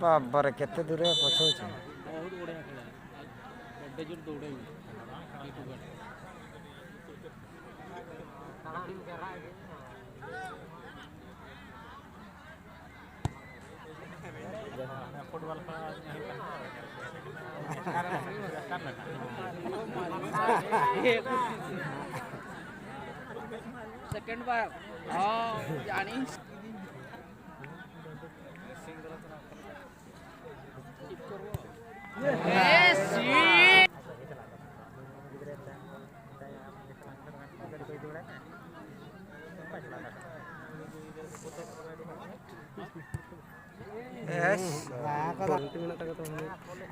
बाबर केते दूर पछौछ बहुत बढ़िया खेला बड़े जोर दौड़े फुटबॉल का सेकंड बार हाँ जानी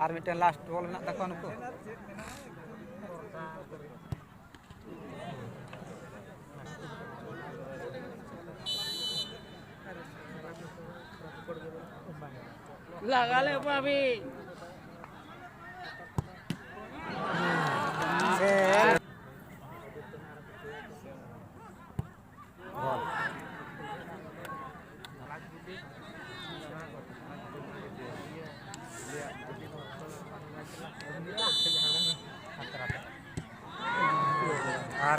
आर मिटन लास्ट बॉल ना तक उनको लगा ले अभी